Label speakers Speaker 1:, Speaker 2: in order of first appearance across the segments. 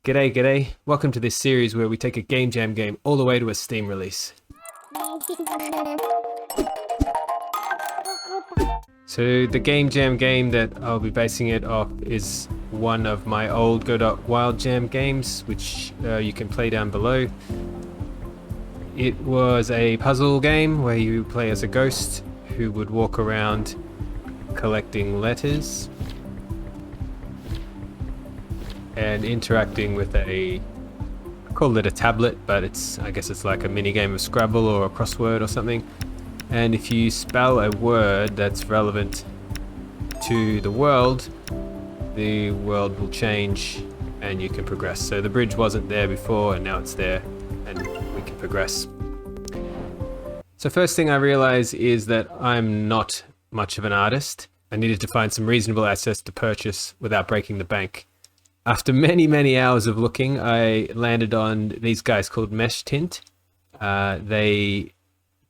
Speaker 1: G'day. Welcome to this series where we take a Game Jam game all the way to a Steam release. So the Game Jam game that I'll be basing it off is one of my old Go.Wild Jam games, which you can play down below. It was a puzzle game where you play as a ghost who would walk around collecting letters and interacting with I call it a tablet, but I guess it's like a mini game of Scrabble or a crossword or something. And if you spell a word that's relevant to the world will change and you can progress. So the bridge wasn't there before and now it's there and we can progress. So first thing I realize is that I'm not much of an artist. I needed to find some reasonable assets to purchase without breaking the bank. After many hours of looking, I landed on these guys called Mesh Tint. They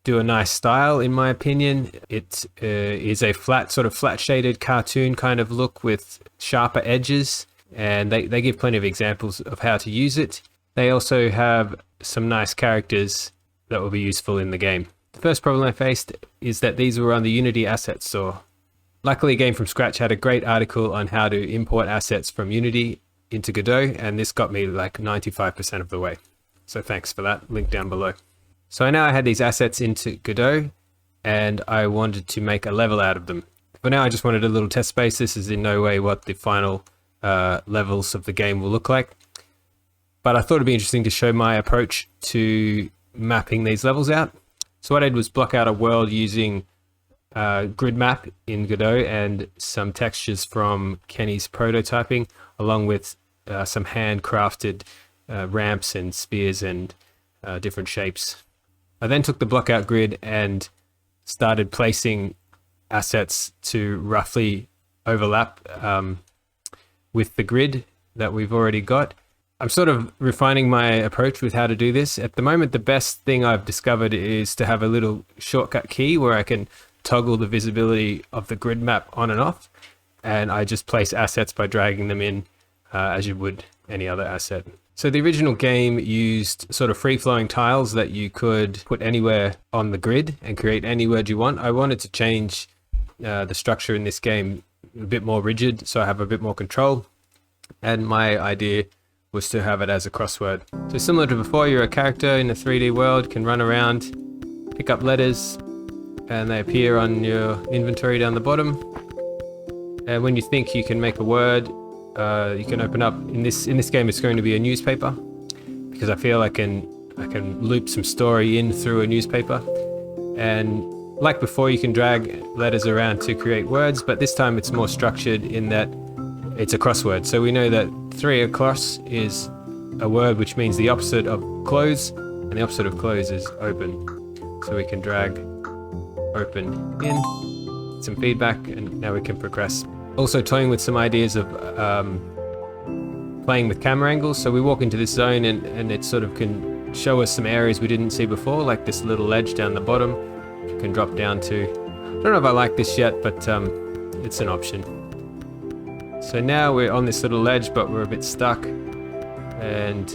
Speaker 1: do a nice style, in my opinion. It is a flat shaded cartoon kind of look with sharper edges, and they give plenty of examples of how to use it. They also have some nice characters that will be useful in the game. The first problem I faced is that these were on the Unity Asset Store. Luckily, Game From Scratch had a great article on how to import assets from Unity into Godot, and this got me like 95% of the way. So thanks for that, link down below. So now I had these assets into Godot, and I wanted to make a level out of them. For now, I just wanted a little test space. This is in no way what the final levels of the game will look like. But I thought it'd be interesting to show my approach to mapping these levels out. So what I did was block out a world using grid map in Godot and some textures from Kenny's prototyping, along with some handcrafted ramps and spears and different shapes. I then took the block out grid and started placing assets to roughly overlap with the grid that we've already got. I'm sort of refining my approach with how to do this. At the moment, the best thing I've discovered is to have a little shortcut key where I can toggle the visibility of the grid map on and off, and I just place assets by dragging them in as you would any other asset. So the original game used sort of free-flowing tiles that you could put anywhere on the grid and create any word you want. I wanted to change the structure in this game a bit more rigid so I have a bit more control, and my idea was to have it as a crossword. So similar to before, you're a character in a 3D world, can run around, pick up letters, and they appear on your inventory down the bottom. And when you think you can make a word, you can open up. In this game, it's going to be a newspaper, because I feel I can loop some story in through a newspaper. And like before, you can drag letters around to create words, but this time it's more structured in that it's a crossword. So we know that 3 across is a word which means the opposite of close, and the opposite of close is open. So we can drag open in, some feedback, and now we can progress. Also toying with some ideas of playing with camera angles. So we walk into this zone and it sort of can show us some areas we didn't see before, like this little ledge down the bottom you can drop down to. I don't know if I like this yet, but it's an option. So now we're on this little ledge, but we're a bit stuck, and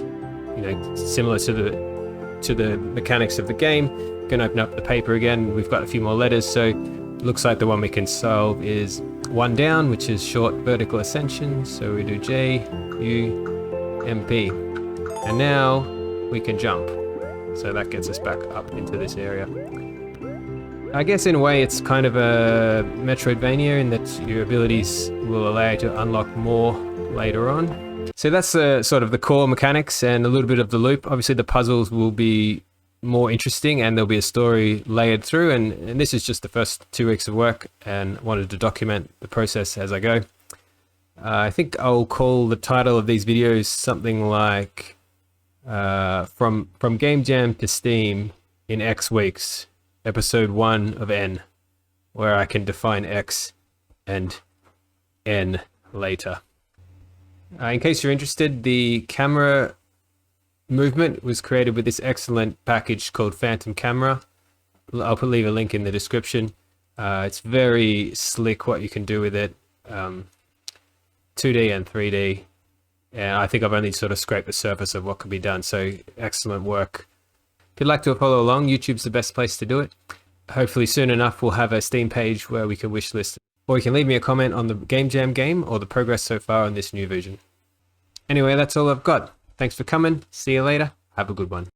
Speaker 1: similar to the mechanics of the game, can open up the paper again. We've got a few more letters, so it looks like the one we can solve is 1 down, which is short vertical ascension. So we do J, U, M, P. And now we can jump. So that gets us back up into this area. I guess in a way it's kind of a Metroidvania in that your abilities will allow you to unlock more later on. So that's sort of the core mechanics and a little bit of the loop. Obviously the puzzles will be more interesting and there'll be a story layered through, and this is just the first 2 weeks of work and wanted to document the process as I go. I think I'll call the title of these videos something like from Game Jam to Steam in X weeks, episode 1 of N, where I can define X and N later. In case you're interested, the camera movement was created with this excellent package called Phantom Camera. I'll leave a link in the description. It's very slick what you can do with it. 2D and 3D. And I think I've only sort of scraped the surface of what could be done. So excellent work. If you'd like to follow along, YouTube's the best place to do it. Hopefully soon enough we'll have a Steam page where we can wishlist it. Or you can leave me a comment on the Gamejam game or the progress so far on this new version. Anyway, that's all I've got. Thanks for coming. See you later. Have a good one.